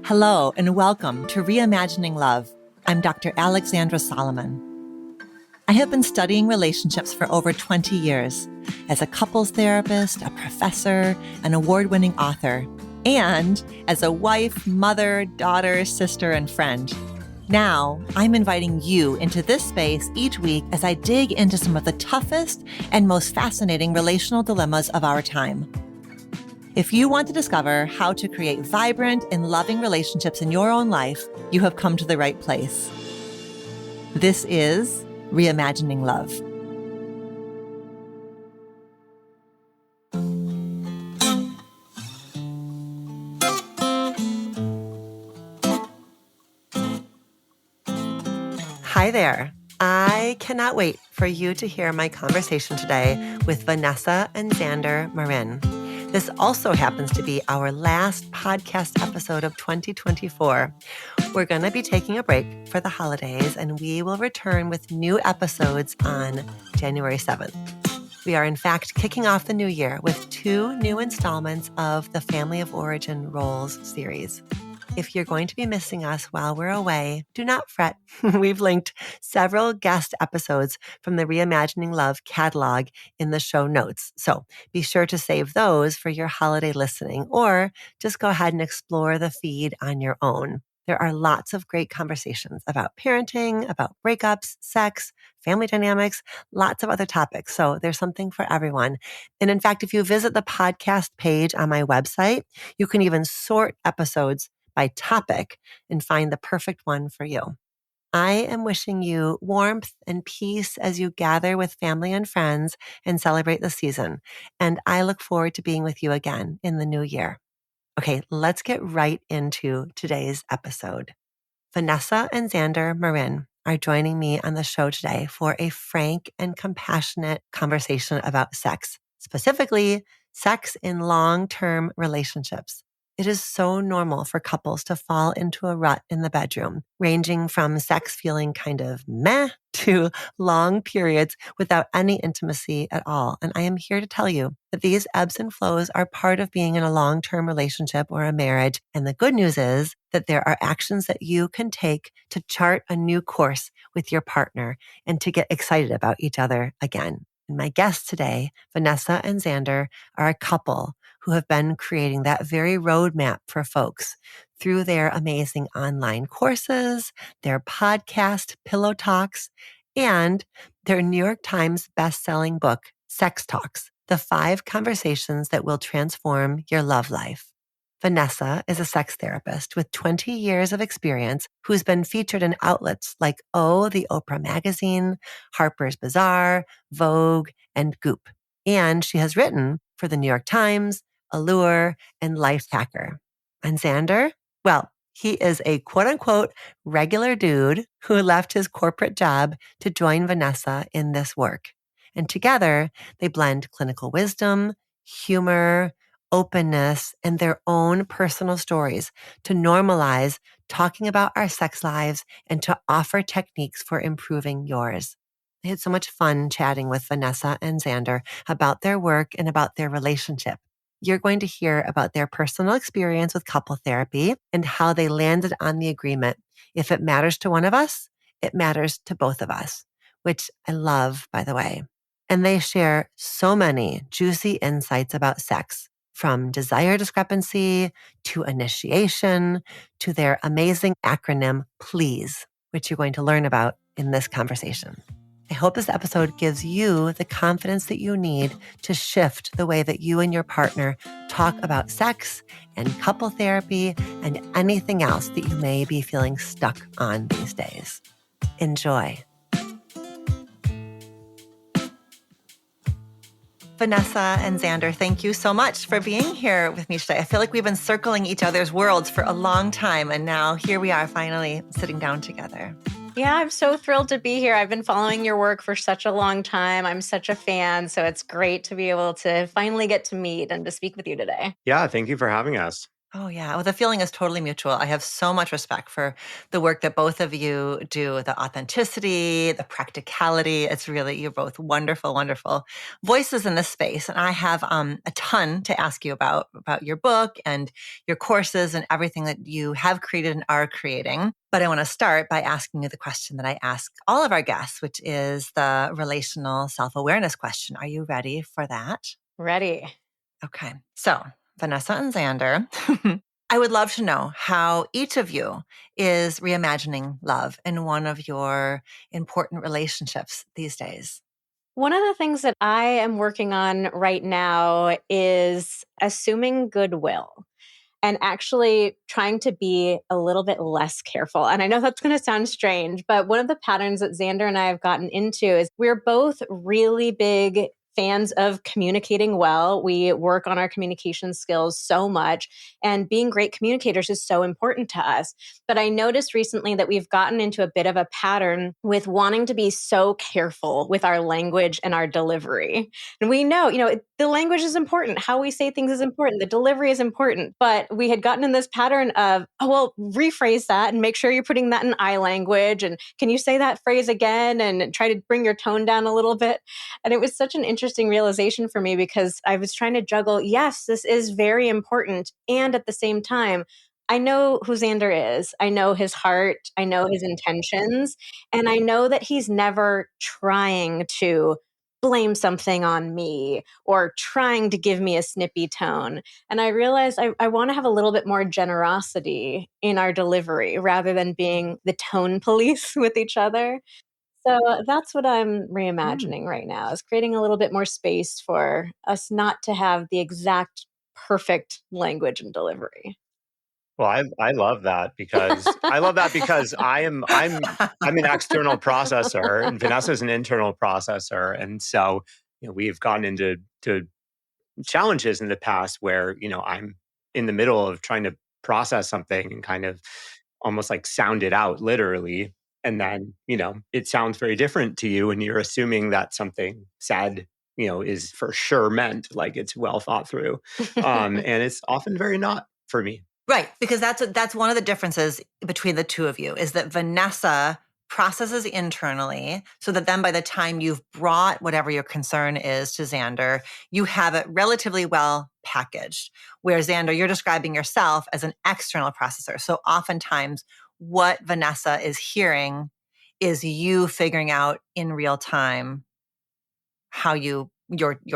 Hello, and welcome to Reimagining Love. I'm Dr. Alexandra Solomon. I have been studying relationships for over 20 years as a couples therapist, a professor, an award-winning author, and as a wife, mother, daughter, sister, and friend. Now, I'm inviting you into this space each week as I dig into some of the toughest and most fascinating relational dilemmas of our time. If you want to discover how to create vibrant and loving relationships in your own life, you have come to the right place. This is Reimagining Love. Hi there. I cannot wait for you to hear my conversation today with Vanessa and Xander Marin. This also happens to be our last podcast episode of 2024. We're going to be taking a break for the holidays, and we will return with new episodes on January 7th. We are, in fact, kicking off the new year with 2 new installments of the Family of Origin Roles series. If you're going to be missing us while we're away, do not fret. We've linked several guest episodes from the Reimagining Love catalog in the show notes. So be sure to save those for your holiday listening, or just go ahead and explore the feed on your own. There are lots of great conversations about parenting, about breakups, sex, family dynamics, lots of other topics. So there's something for everyone. And in fact, if you visit the podcast page on my website, you can even sort episodes by topic and find the perfect one for you. I am wishing you warmth and peace as you gather with family and friends and celebrate the season. And I look forward to being with you again in the new year. Okay, let's get right into today's episode. Vanessa and Xander Marin are joining me on the show today for a frank and compassionate conversation about sex, specifically sex in long-term relationships. It is so normal for couples to fall into a rut in the bedroom, ranging from sex feeling kind of meh to long periods without any intimacy at all. And I am here to tell you that these ebbs and flows are part of being in a long-term relationship or a marriage. And the good news is that there are actions that you can take to chart a new course with your partner and to get excited about each other again. And my guests today, Vanessa and Xander, are a couple who have been creating that very roadmap for folks through their amazing online courses, their podcast, Pillow Talks, and their New York Times bestselling book, Sex Talks, the 5 conversations that will transform your love life. Vanessa is a sex therapist with 20 years of experience who's been featured in outlets like the Oprah Magazine, Harper's Bazaar, Vogue, and Goop. And she has written for the New York Times, Allure, and Lifehacker. And Xander? Well, he is a quote-unquote regular dude who left his corporate job to join Vanessa in this work. And together, they blend clinical wisdom, humor, openness, and their own personal stories to normalize talking about our sex lives and to offer techniques for improving yours. I had so much fun chatting with Vanessa and Xander about their work and about their relationship. You're going to hear about their personal experience with couple therapy and how they landed on the agreement. If it matters to one of us, it matters to both of us, which I love, by the way. And they share so many juicy insights about sex, from desire discrepancy to initiation to their amazing acronym, PLEASE, which you're going to learn about in this conversation. I hope this episode gives you the confidence that you need to shift the way that you and your partner talk about sex and couple therapy and anything else that you may be feeling stuck on these days. Enjoy. Vanessa and Xander, thank you so much for being here with me today. I feel like we've been circling each other's worlds for a long time, and now here we are finally sitting down together. Yeah, I'm so thrilled to be here. I've been following your work for such a long time. I'm such a fan, so it's great to be able to finally get to meet and to speak with you today. Yeah, thank you for having us. Oh, yeah. Well, the feeling is totally mutual. I have so much respect for the work that both of you do, the authenticity, the practicality. It's really, you're both wonderful, wonderful voices in this space. And I have a ton to ask you about your book and your courses and everything that you have created and are creating. But I want to start by asking you the question that I ask all of our guests, which is the relational self-awareness question. Are you ready for that? Ready. Okay. So, Vanessa and Xander, I would love to know how each of you is reimagining love in one of your important relationships these days. One of the things that I am working on right now is assuming goodwill and actually trying to be a little bit less careful. And I know that's going to sound strange, but one of the patterns that Xander and I have gotten into is we're both really big fans of communicating well. We work on our communication skills so much, and being great communicators is so important to us. But I noticed recently that we've gotten into a bit of a pattern with wanting to be so careful with our language and our delivery. And we know, the language is important. How we say things is important. The delivery is important. But we had gotten in this pattern of, oh, well, rephrase that and make sure you're putting that in I language. And can you say that phrase again and try to bring your tone down a little bit? And it was such an interesting realization for me because I was trying to juggle, yes, this is very important. And at the same time, I know who Xander is. I know his heart. I know his intentions. And I know that he's never trying to blame something on me or trying to give me a snippy tone. And I realized I want to have a little bit more generosity in our delivery rather than being the tone police with each other. So that's what I'm Mm. reimagining right now, is creating a little bit more space for us not to have the exact perfect language and delivery. Well, I love that because I'm an external processor and Vanessa is an internal processor. And so, we've gotten into challenges in the past where, I'm in the middle of trying to process something and kind of almost like sound it out literally. And then, it sounds very different to you and you're assuming that something said, is for sure meant like it's well thought through. And it's often very not for me. Right, because that's one of the differences between the two of you is that Vanessa processes internally so that then by the time you've brought whatever your concern is to Xander, you have it relatively well packaged. Where Xander, you're describing yourself as an external processor. So oftentimes what Vanessa is hearing is you figuring out in real time how your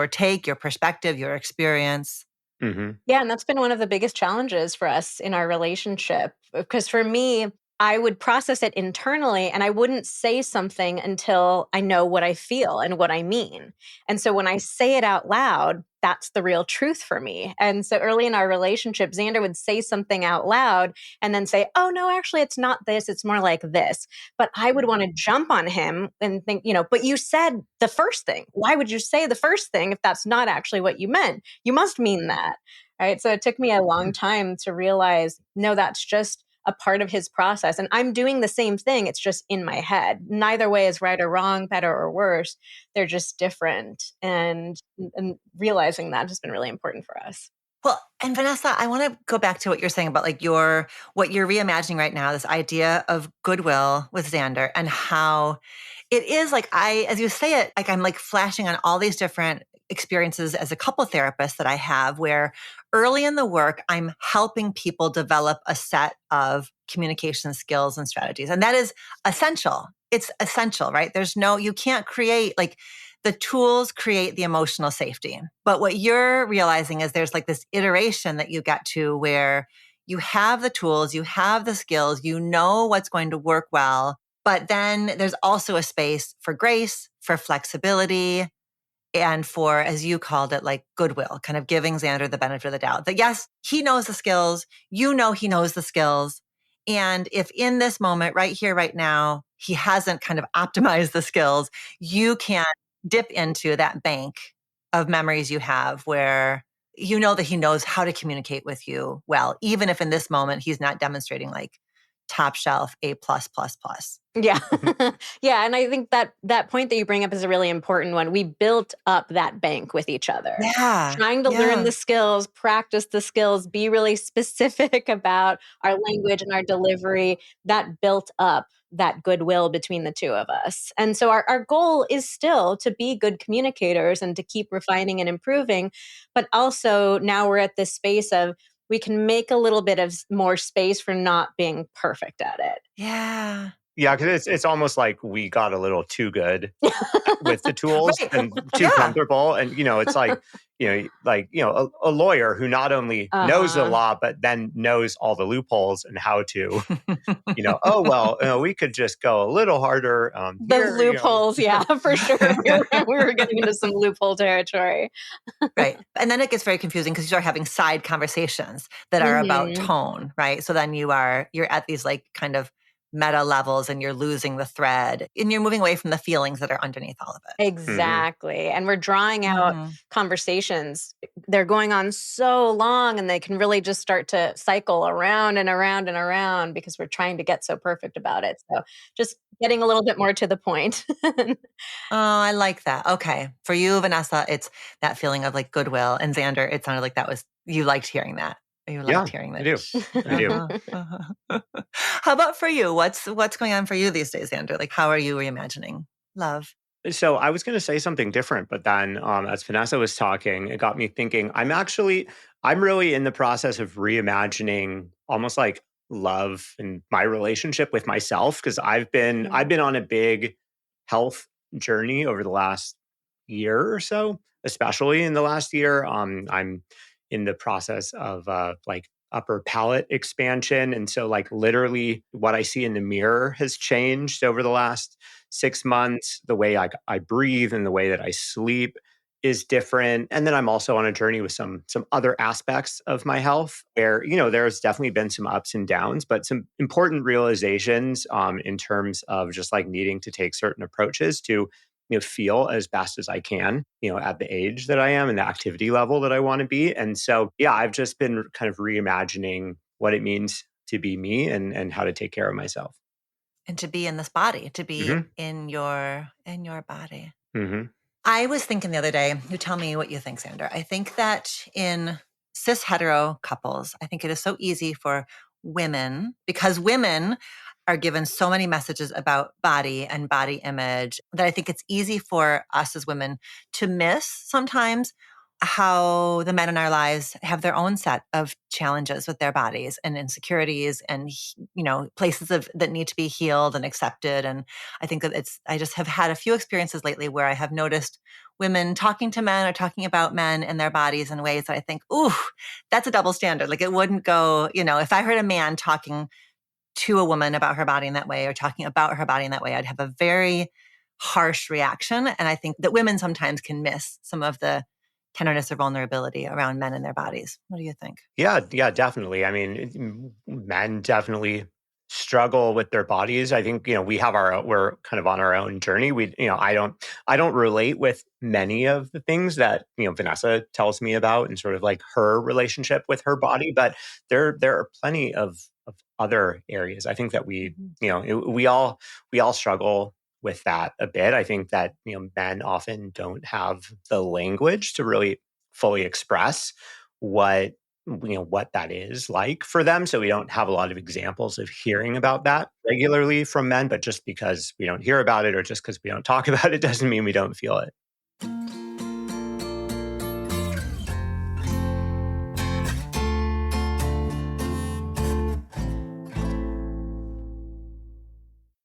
take, your perspective, your experience. Mm-hmm. Yeah, and that's been one of the biggest challenges for us in our relationship. Because for me, I would process it internally and I wouldn't say something until I know what I feel and what I mean. And so when I say it out loud, that's the real truth for me. And so early in our relationship, Xander would say something out loud and then say, oh, no, actually, it's not this. It's more like this. But I would want to jump on him and think, but you said the first thing. Why would you say the first thing if that's not actually what you meant? You must mean that. Right. So it took me a long time to realize, no, that's just a part of his process. And I'm doing the same thing. It's just in my head. Neither way is right or wrong, better or worse. They're just different. And realizing that has been really important for us. Well, and Vanessa, I want to go back to what you're saying about like what you're reimagining right now, this idea of goodwill with Xander and how it is like as you say it, like I'm like flashing on all these different experiences as a couple therapist that I have where early in the work, I'm helping people develop a set of communication skills and strategies. And that is essential. It's essential, right? You can't create like the tools create the emotional safety. But what you're realizing is there's like this iteration that you get to where you have the tools, you have the skills, you know what's going to work well. But then there's also a space for grace, for flexibility, and for, as you called it, like goodwill, kind of giving Xander the benefit of the doubt that yes, he knows the skills, you know he knows the skills. And if in this moment, right here, right now, he hasn't kind of optimized the skills, you can dip into that bank of memories you have where you know that he knows how to communicate with you well, even if in this moment he's not demonstrating like top shelf, A+++. Yeah. Yeah. And I think that point that you bring up is a really important one. We built up that bank with each other. Yeah. Trying to learn the skills, practice the skills, be really specific about our language and our delivery. That built up that goodwill between the two of us. And so our goal is still to be good communicators and to keep refining and improving. But also now we're at this space of we can make a little bit of more space for not being perfect at it. Yeah. Yeah, because it's almost like we got a little too good with the tools Right. and too Yeah. comfortable. And, it's like, a lawyer who not only knows the law, but then knows all the loopholes and how to, we could just go a little harder The here. loopholes, yeah, for sure. We were getting into some loophole territory. Right. And then it gets very confusing because you start having side conversations that are about tone, right? So then you're at these like kind of meta levels and you're losing the thread and you're moving away from the feelings that are underneath all of it. Exactly. And we're drawing out conversations. They're going on so long and they can really just start to cycle around and around and around because we're trying to get so perfect about it. So just getting a little bit more to the point. Oh, I like that. Okay. For you, Vanessa, it's that feeling of like goodwill. And Xander, it sounded like you liked hearing that. You liked hearing that. I do. I do. How about for you? What's going on for you these days, Xander? Like, how are you reimagining love? So I was going to say something different, but then as Vanessa was talking, it got me thinking. I'm really in the process of reimagining almost like love and my relationship with myself because I've been on a big health journey over the last year or so, especially in the last year. I'm in the process of like upper palate expansion. And so like literally what I see in the mirror has changed over the last 6 months. The way I breathe and the way that I sleep is different. And then I'm also on a journey with some other aspects of my health where, there's definitely been some ups and downs, but some important realizations in terms of just like needing to take certain approaches to feel as best as I can, at the age that I am and the activity level that I want to be. And so, yeah, I've just been kind of reimagining what it means to be me and how to take care of myself. And to be in this body, to be in your body. Mm-hmm. I was thinking the other day, you tell me what you think, Xander. I think that in cis hetero couples, I think it is so easy for women, because women are given so many messages about body and body image, that I think it's easy for us as women to miss sometimes how the men in our lives have their own set of challenges with their bodies and insecurities and, places that need to be healed and accepted. And I think that I just have had a few experiences lately where I have noticed women talking to men or talking about men and their bodies in ways that I think, ooh, that's a double standard. Like it wouldn't go, if I heard a man talking to a woman about her body in that way or talking about her body in that way, I'd have a very harsh reaction. And I think that women sometimes can miss some of the tenderness or vulnerability around men and their bodies. What do you think? Yeah, definitely. I mean, men definitely struggle with their bodies. I think, we're kind of on our own journey. I don't relate with many of the things that, Vanessa tells me about and sort of like her relationship with her body, but there are plenty of other areas. I think that we all struggle with that a bit. I think that, men often don't have the language to really fully express what that is like for them. So we don't have a lot of examples of hearing about that regularly from men, but just because we don't hear about it or just because we don't talk about it doesn't mean we don't feel it.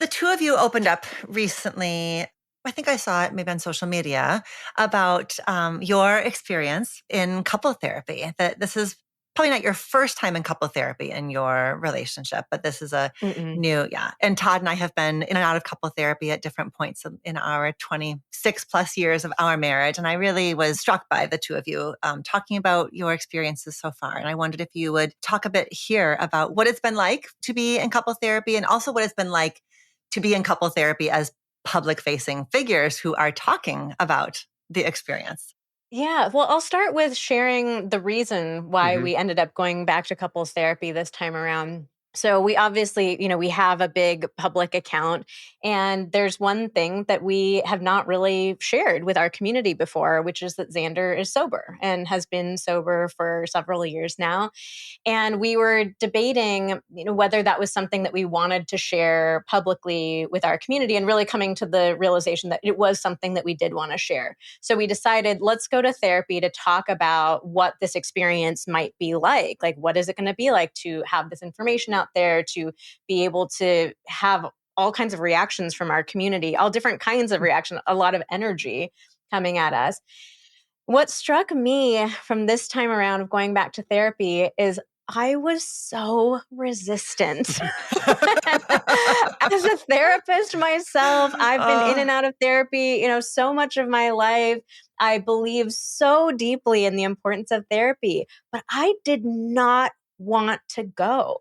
The two of you opened up recently, I think I saw it maybe on social media, about your experience in couple therapy. That this is probably not your first time in couple therapy in your relationship, but this is a new. And Todd and I have been in and out of couple therapy at different points in our 26 plus years of our marriage. And I really was struck by the two of you talking about your experiences so far. And I wondered if you would talk a bit here about what it's been like to be in couple therapy and also what it's been like to be in couple therapy as public-facing figures who are talking about the experience. Yeah, well, I'll start with sharing the reason why we ended up going back to couples therapy this time around. So we obviously, we have a big public account, and there's one thing that we have not really shared with our community before, which is that Xander is sober and has been sober for several years now. And we were debating, whether that was something that we wanted to share publicly with our community, and really coming to the realization that it was something that we did want to share. So we decided, let's go to therapy to talk about what this experience might be like. Like, what is it going to be like to have this information out there, to be able to have all kinds of reactions from our community, all different kinds of reaction, a lot of energy coming at us. What struck me from this time around of going back to therapy is I was so resistant. As a therapist myself, I've been in and out of therapy, so much of my life. I believe so deeply in the importance of therapy, but I did not want to go.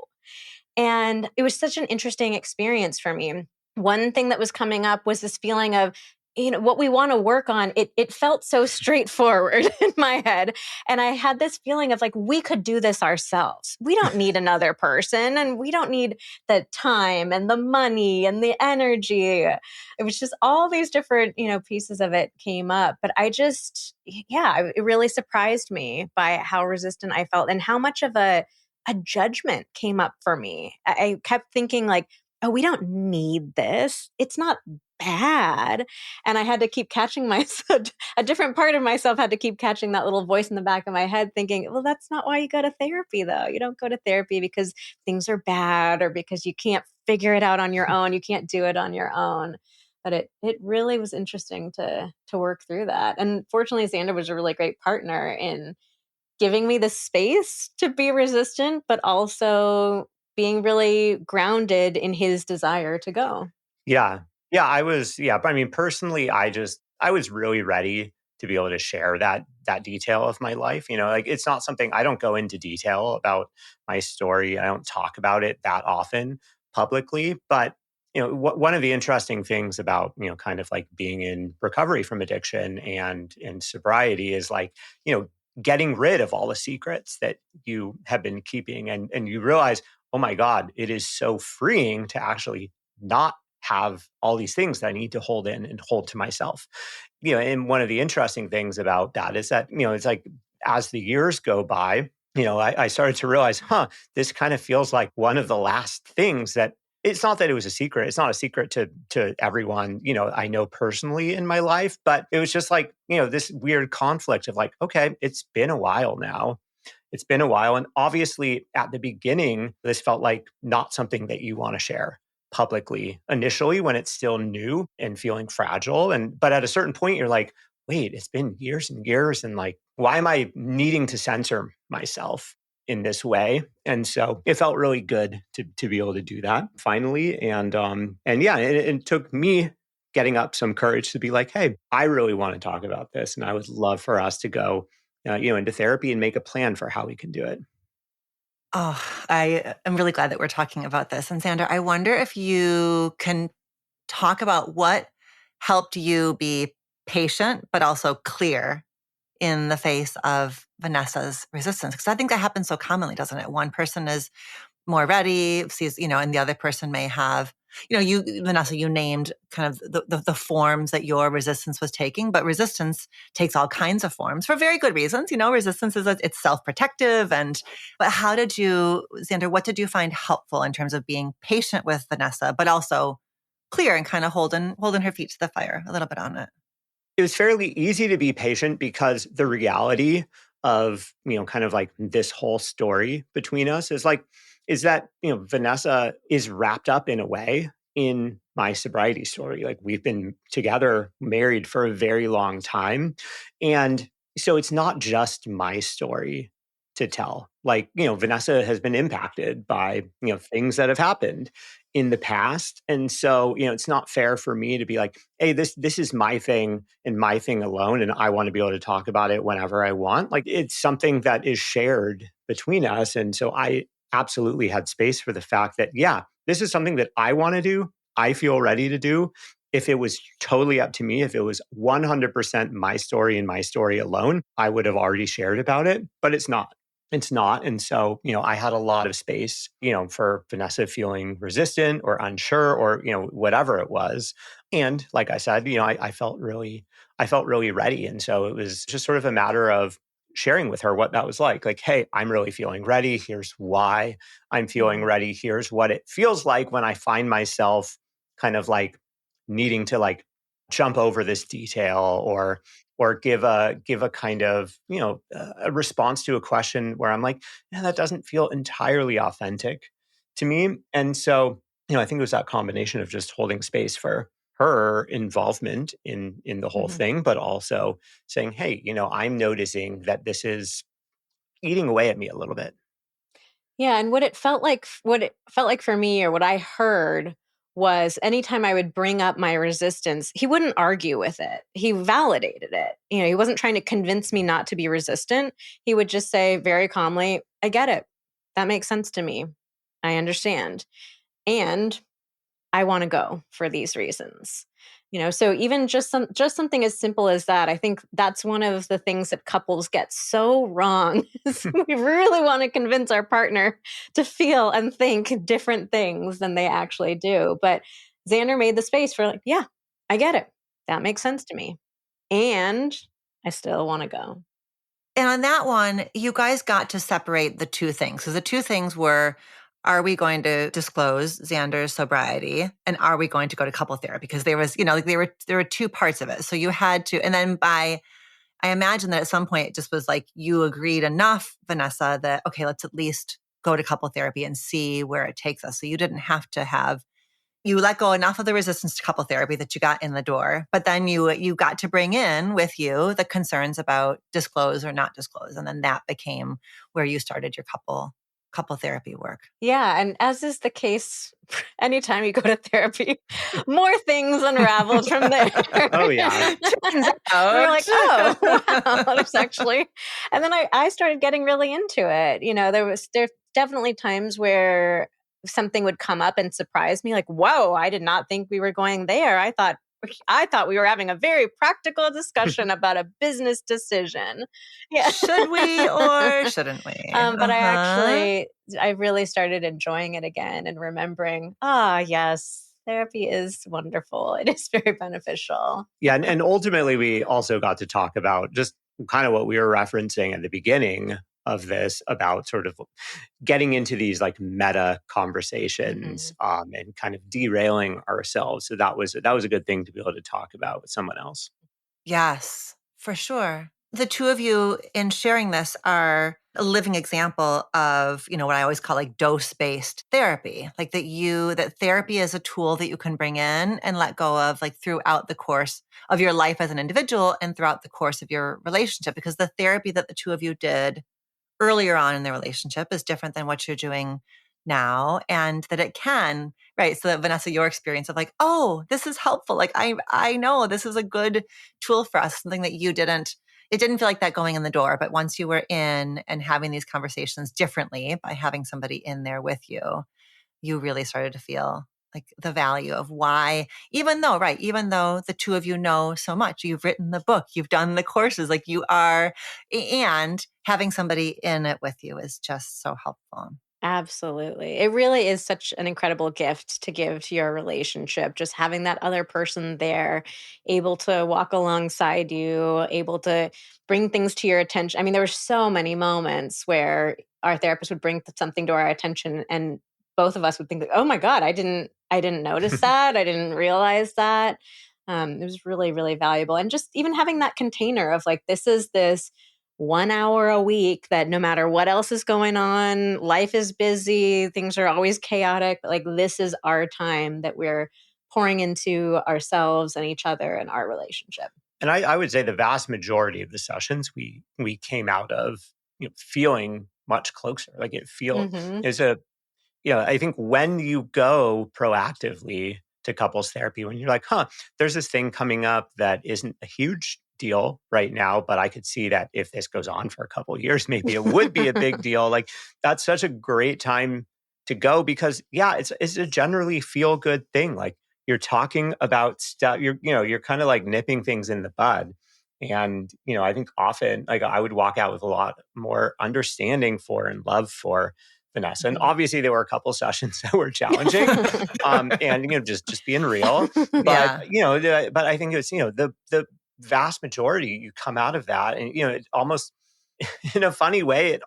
And it was such an interesting experience for me. One thing that was coming up was this feeling of, what we want to work on. It felt so straightforward in my head. And I had this feeling of like, we could do this ourselves. We don't need another person, and we don't need the time and the money and the energy. It was just all these different, pieces of it came up. But it really surprised me by how resistant I felt and how much of a judgment came up for me. I kept thinking like, oh, we don't need this. It's not bad. And I had to keep catching myself, a different part of myself had to keep catching that little voice in the back of my head thinking, well, that's not why you go to therapy though. You don't go to therapy because things are bad or because you can't figure it out on your own. You can't do it on your own. But it really was interesting to work through that. And fortunately, Xander was a really great partner in giving me the space to be resistant, but also being really grounded in his desire to go. Yeah. But I mean, personally, I was really ready to be able to share that detail of my life. Like it's not something I don't go into detail about my story. I don't talk about it that often publicly. But, one of the interesting things about, kind of like being in recovery from addiction and in sobriety is like, getting rid of all the secrets that you have been keeping. And you realize, oh my God, it is so freeing to actually not have all these things that I need to hold in and hold to myself. And one of the interesting things about that is that, it's like as the years go by, I started to realize, this kind of feels like one of the last things that it's not that it was a secret. It's not a secret to everyone, I know personally in my life, but it was just like, this weird conflict of like, okay, it's been a while now. It's been a while. And obviously at the beginning, this felt like not something that you want to share publicly initially when it's still new and feeling fragile. But at a certain point, you're like, wait, it's been years and years. And like, why am I needing to censor myself in this way? And so it felt really good to be able to do that finally. And yeah, it took me getting up some courage to be like, hey, I really want to talk about this. And I would love for us to go into therapy and make a plan for how we can do it. Oh, I am really glad that we're talking about this. And Xander, I wonder if you can talk about what helped you be patient, but also clear in the face of Vanessa's resistance. Because I think that happens so commonly, doesn't it? One person is more ready, sees, and the other person may have, Vanessa, you named kind of the forms that your resistance was taking, but resistance takes all kinds of forms for very good reasons. Resistance it's self-protective. But how did you, Xander, what did you find helpful in terms of being patient with Vanessa, but also clear and kind of holding her feet to the fire a little bit on it? It was fairly easy to be patient because the reality of, kind of like this whole story between us is that, Vanessa is wrapped up in a way in my sobriety story. Like we've been together, married for a very long time. And so it's not just my story to tell. Like, Vanessa has been impacted by, things that have happened in the past. And so, it's not fair for me to be like, hey, this is my thing and my thing alone. And I want to be able to talk about it whenever I want. Like it's something that is shared between us. And so I absolutely had space for the fact that, yeah, this is something that I want to do. I feel ready to do. If it was totally up to me, if it was 100% my story and my story alone, I would have already shared about it, but it's not. It's not. And so, I had a lot of space, for Vanessa feeling resistant or unsure or, whatever it was. And like I said, I felt really ready. And so it was just sort of a matter of sharing with her what that was like. Like, hey, I'm really feeling ready. Here's why I'm feeling Mhm. ready. Here's what it feels like when I find myself kind of like needing to like jump over this detail or give a kind of a response to a question where I'm like, yeah, that doesn't feel entirely authentic to me. And so, I think it was that combination of just holding space for her involvement in the whole Mhm. thing, but also saying, hey, I'm noticing that this is eating away at me a little bit. Yeah, and what it felt like for me, or what I heard, was anytime I would bring up my resistance, he wouldn't argue with it. He validated it. He wasn't trying to convince me not to be resistant. He would just say very calmly, "I get it. That makes sense to me. I understand. And I want to go for these reasons." So even just something as simple as that, I think that's one of the things that couples get so wrong. Is we really want to convince our partner to feel and think different things than they actually do. But Xander made the space for like, yeah, I get it. That makes sense to me. And I still want to go. And on that one, you guys got to separate the two things. So the two things were, are we going to disclose Xander's sobriety, and are we going to go to couple therapy? Because there was, like there were two parts of it. So you had to, and then I imagine that at some point it just was like you agreed enough, Vanessa, that okay, let's at least go to couple therapy and see where it takes us. So you didn't have to have, you let go enough of the resistance to couple therapy that you got in the door, but then you got to bring in with you the concerns about disclose or not disclose, and then that became where you started your couple therapy work. Yeah, and as is the case, anytime you go to therapy, more things unraveled from there. Oh yeah. Turns We were out. like, "Oh, wow, there's actually," and then I started getting really into it. There's definitely times where something would come up and surprise me, like, "Whoa, I did not think we were going there. I thought we were having a very practical discussion about a business decision." Yeah. Should we or shouldn't we? But Uh-huh. I really started enjoying it again and remembering, yes, therapy is wonderful. It is very beneficial. Yeah, and ultimately we also got to talk about just kind of what we were referencing at the beginning of this about sort of getting into these like meta conversations Mhm. and kind of derailing ourselves. So that was a good thing to be able to talk about with someone else. Yes, for sure. The two of you in sharing this are a living example of, what I always call like dose-based therapy. Like that therapy is a tool that you can bring in and let go of like throughout the course of your life as an individual and throughout the course of your relationship, because the therapy that the two of you did earlier on in the relationship is different than what you're doing now, and that it can, right? So that Vanessa, your experience of like, oh, this is helpful. Like I know this is a good tool for us, something that it didn't feel like that going in the door. But once you were in and having these conversations differently by having somebody in there with you, you really started to feel like the value of why, even though the two of you know so much, you've written the book, you've done the courses, like you are, and having somebody in it with you is just so helpful. Absolutely. It really is such an incredible gift to give to your relationship. Just having that other person there, able to walk alongside you, able to bring things to your attention. I mean, there were so many moments where our therapist would bring something to our attention and both of us would think, "Oh my God, I didn't notice that. I didn't realize that." It was really, really valuable. And just even having that container of like, this is this 1 hour a week that no matter what else is going on, life is busy, things are always chaotic, but like this is our time that we're pouring into ourselves and each other and our relationship. And I would say the vast majority of the sessions we came out of feeling much closer. Like it feel Mhm. is a I think when you go proactively to couples therapy, when you're like, there's this thing coming up that isn't a huge deal right now, but I could see that if this goes on for a couple of years, maybe it would be a big deal. Like that's such a great time to go because it's a generally feel good thing. Like you're talking about stuff, you're kind of like nipping things in the bud. And, I think often like I would walk out with a lot more understanding for and love for Vanessa. And obviously there were a couple sessions that were challenging. And, just being real. But, but I think it's, the vast majority, you come out of that and, it almost in a funny way,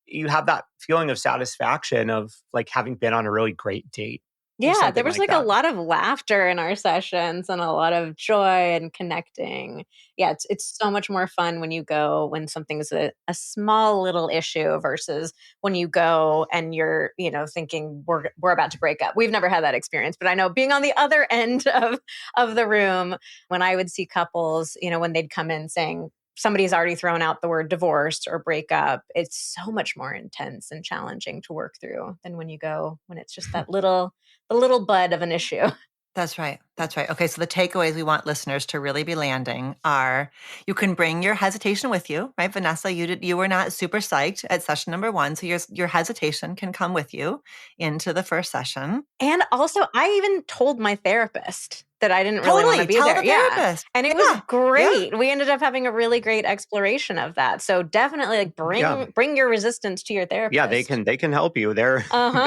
you have that feeling of satisfaction of like having been on a really great date. Yeah, there was like a that. lot of laughter in our sessions and a lot of joy and connecting. Yeah, it's so much more fun when you go when something's a small little issue versus when you go and you're, thinking we're about to break up. We've never had that experience, but I know being on the other end of the room, when I would see couples, when they'd come in saying somebody's already thrown out the word divorced or breakup, it's so much more intense and challenging to work through than when it's just the little bud of an issue. That's right. That's right. Okay. So the takeaways we want listeners to really be landing are you can bring your hesitation with you, right? Vanessa, you were not super psyched at session number 1. So your hesitation can come with you into the first session. And also I even told my therapist that I didn't really want to be tell there. The therapist. And it was great. Yeah. We ended up having a really great exploration of that. So definitely like bring your resistance to your therapist. Yeah, they can help you. They're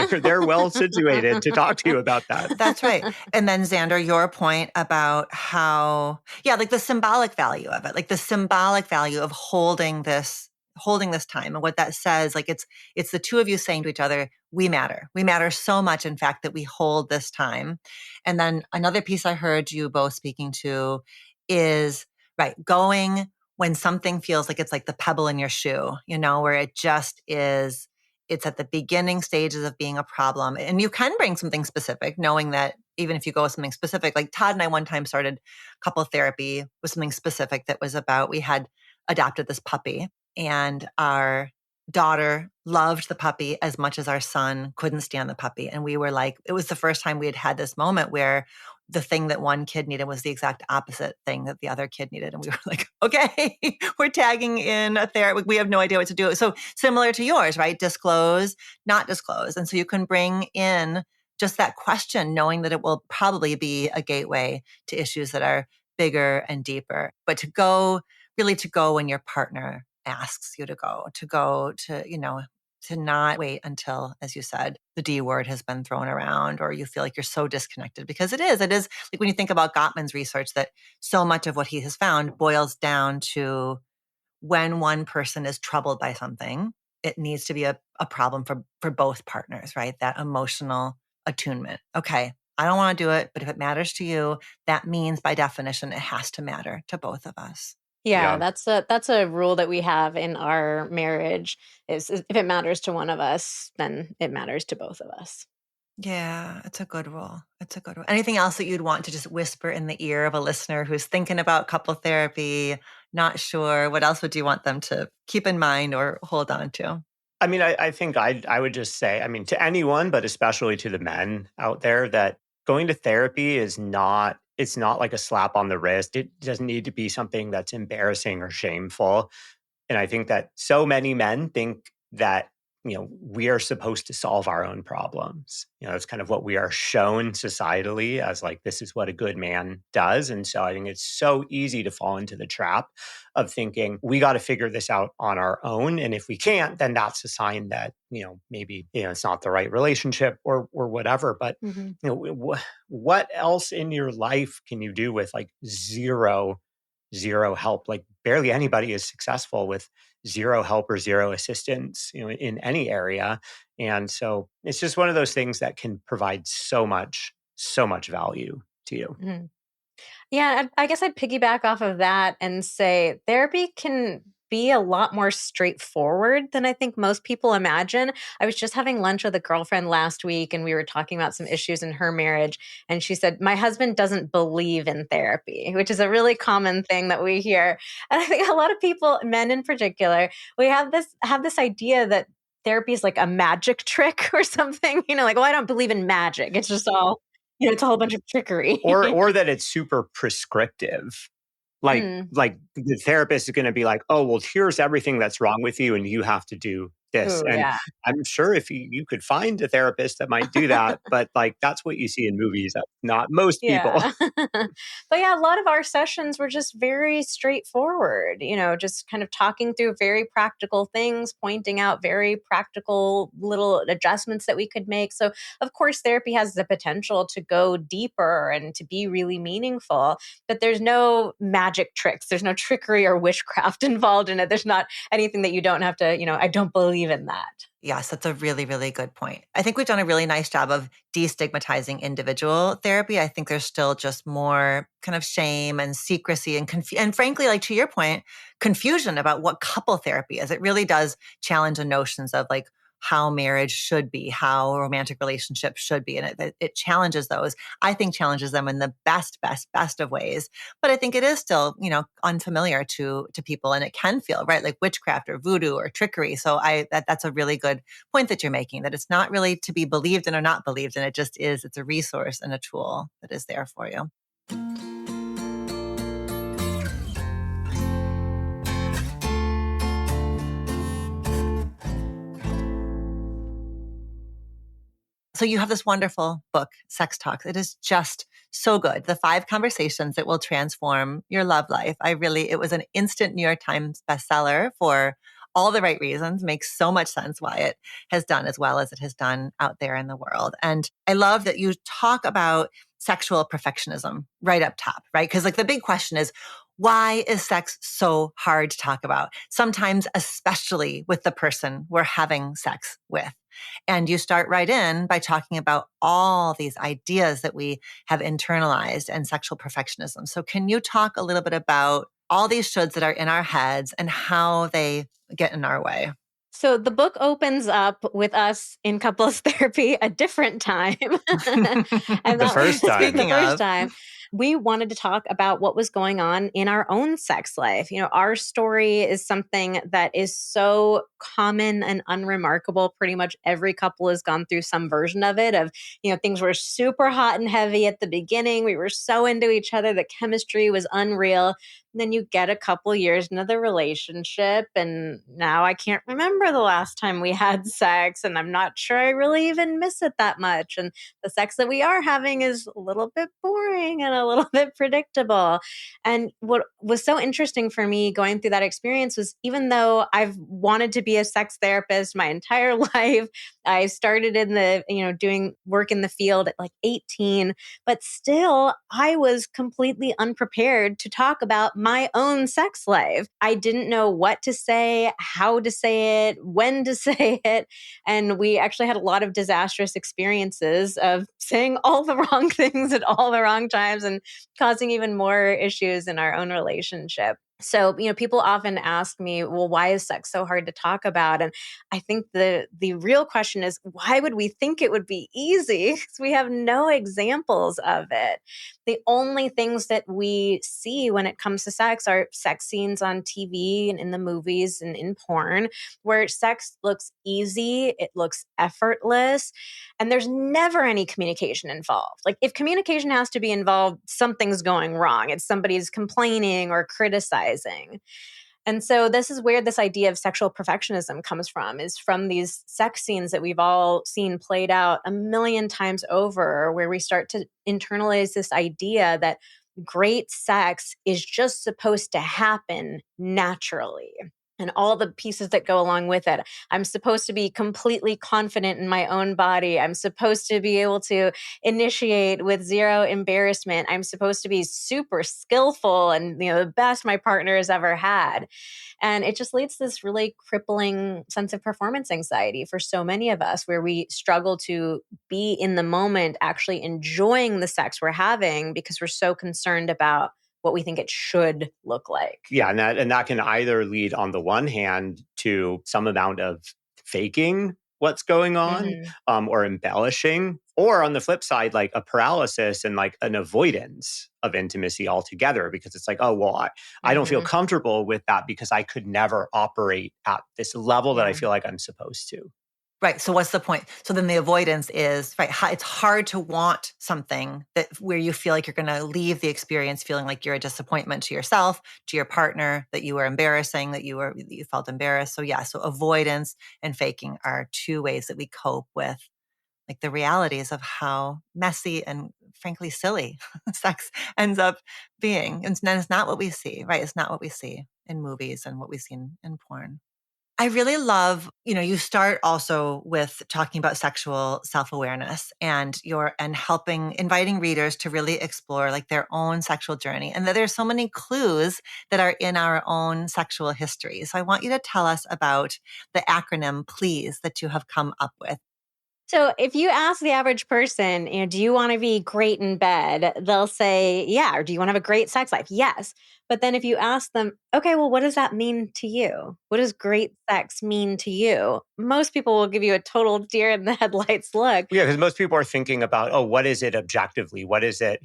they're well situated to talk to you about that. That's right. And then Xander, your point about how, like the symbolic value of it, like the symbolic value of holding this time and what that says, like it's the two of you saying to each other, we matter. We matter so much, in fact, that we hold this time. And then another piece I heard you both speaking to is, right, going when something feels like it's like the pebble in your shoe, where it just is, it's at the beginning stages of being a problem. And you can bring something specific, knowing that even if you go with something specific, like Todd and I one time started couple therapy with something specific that was about, we had adopted this puppy and our daughter loved the puppy as much as our son couldn't stand the puppy. And we were like, it was the first time we had had this moment where the thing that one kid needed was the exact opposite thing that the other kid needed. And we were like, okay, we're tagging in a therapy. We have no idea what to do. So similar to yours, right? Disclose, not disclose. And so you can bring in just that question, knowing that it will probably be a gateway to issues that are bigger and deeper. But to go when your partner asks you to go, to not wait until, as you said, the D word has been thrown around or you feel like you're so disconnected, because it is like when you think about Gottman's research, that so much of what he has found boils down to when one person is troubled by something, it needs to be a problem for both partners, right? That emotional attunement. Okay, I don't want to do it, but if it matters to you, that means by definition, it has to matter to both of us. Yeah, that's a rule that we have in our marriage is if it matters to one of us, then it matters to both of us. Yeah, it's a good rule. It's a good rule. Anything else that you'd want to just whisper in the ear of a listener who's thinking about couple therapy, not sure? What else would you want them to keep in mind or hold on to? I mean, I think I would just say, I mean, to anyone, but especially to the men out there, that going to therapy it's not like a slap on the wrist. It doesn't need to be something that's embarrassing or shameful. And I think that so many men think that, we are supposed to solve our own problems. It's kind of what we are shown societally as like, this is what a good man does. And so I think it's so easy to fall into the trap of thinking we got to figure this out on our own. And if we can't, then that's a sign that, maybe, it's not the right relationship or whatever. But, what else in your life can you do with like zero help? Like barely anybody is successful with zero help or zero assistance, in any area. And so it's just one of those things that can provide so much value to you. Mm-hmm. Yeah, I guess I'd piggyback off of that and say therapy can be a lot more straightforward than I think most people imagine. I was just having lunch with a girlfriend last week and we were talking about some issues in her marriage. And she said, my husband doesn't believe in therapy, which is a really common thing that we hear. And I think a lot of people, men in particular, we have this idea that therapy is like a magic trick or something, like, I don't believe in magic. It's just all, it's a whole bunch of trickery. or that it's super prescriptive. Like the therapist is going to be like, oh, well, here's everything that's wrong with you and you have to do practice. Ooh, And yeah. I'm sure if you could find a therapist that might do that, but like that's what you see in movies. That's not most people. Yeah. But yeah, a lot of our sessions were just very straightforward, just kind of talking through very practical things, pointing out very practical little adjustments that we could make. So, of course, therapy has the potential to go deeper and to be really meaningful, but there's no magic tricks. There's no trickery or witchcraft involved in it. There's not anything that you don't have to, I don't believe in that. Yes, that's a really, really good point. I think we've done a really nice job of destigmatizing individual therapy. I think there's still just more kind of shame and secrecy and frankly, like to your point, confusion about what couple therapy is. It really does challenge the notions of like how marriage should be, how romantic relationships should be. And it challenges those. I think challenges them in the best of ways. But I think it is still, unfamiliar to people, and it can feel right, like witchcraft or voodoo or trickery. So that's a really good point that you're making, that it's not really to be believed in or not believed in. It just is. It's a resource and a tool that is there for you. So you have this wonderful book, Sex Talks. It is just so good. The 5 conversations that will transform your love life. It was an instant New York Times bestseller for all the right reasons. Makes so much sense why it has done as well as it has done out there in the world. And I love that you talk about sexual perfectionism right up top, right? Because like the big question is, why is sex so hard to talk about? Sometimes, especially with the person we're having sex with. And you start right in by talking about all these ideas that we have internalized and sexual perfectionism. So can you talk a little bit about all these shoulds that are in our heads and how they get in our way? So the book opens up with us in couples therapy a different time. And The that first was time. the Speaking first of, time. We wanted to talk about what was going on in our own sex life. Our story is something that is so common and unremarkable. Pretty much every couple has gone through some version of it, things were super hot and heavy at the beginning. We were so into each other. The chemistry was unreal. And then you get a couple years into the relationship, and now I can't remember the last time we had sex, and I'm not sure I really even miss it that much. And the sex that we are having is a little bit boring and a little bit predictable. And what was so interesting for me going through that experience was, even though I've wanted to be a sex therapist my entire life, I started in doing work in the field at like 18, but still I was completely unprepared to talk about my own sex life. I didn't know what to say, how to say it, when to say it. And we actually had a lot of disastrous experiences of saying all the wrong things at all the wrong times and causing even more issues in our own relationship. So, people often ask me, well, why is sex so hard to talk about? And I think the real question is, why would we think it would be easy? Because we have no examples of it. The only things that we see when it comes to sex are sex scenes on TV and in the movies and in porn, where sex looks easy, it looks effortless, and there's never any communication involved. Like, if communication has to be involved, something's going wrong. It's somebody's complaining or criticizing. And so this is where this idea of sexual perfectionism comes from, is from these sex scenes that we've all seen played out a million times over, where we start to internalize this idea that great sex is just supposed to happen naturally, and all the pieces that go along with it. I'm supposed to be completely confident in my own body. I'm supposed to be able to initiate with zero embarrassment. I'm supposed to be super skillful and the best my partner has ever had. And it just leads to this really crippling sense of performance anxiety for so many of us, where we struggle to be in the moment, actually enjoying the sex we're having, because we're so concerned about what we think it should look like. Yeah, and that can either lead on the one hand to some amount of faking what's going on, or embellishing, or on the flip side, like a paralysis and like an avoidance of intimacy altogether, because it's like, oh, well, I don't feel comfortable with that because I could never operate at this level that I Yeah. feel like I'm supposed to. Right. So what's the point? So then the avoidance is, right, it's hard to want something where you feel like you're going to leave the experience feeling like you're a disappointment to yourself, to your partner, that you were embarrassing, that you felt embarrassed. So yeah, so avoidance and faking are two ways that we cope with like the realities of how messy and frankly silly sex ends up being. And then it's not what we see, right? It's not what we see in movies and what we see in porn. I really love, you start also with talking about sexual self-awareness and inviting readers to really explore like their own sexual journey, and that there's so many clues that are in our own sexual history. So I want you to tell us about the acronym PLEASE that you have come up with. So if you ask the average person, do you want to be great in bed? They'll say, yeah. Or do you want to have a great sex life? Yes. But then if you ask them, okay, well, what does that mean to you? What does great sex mean to you? Most people will give you a total deer in the headlights look. Yeah, because most people are thinking about, oh, what is it objectively? What is it,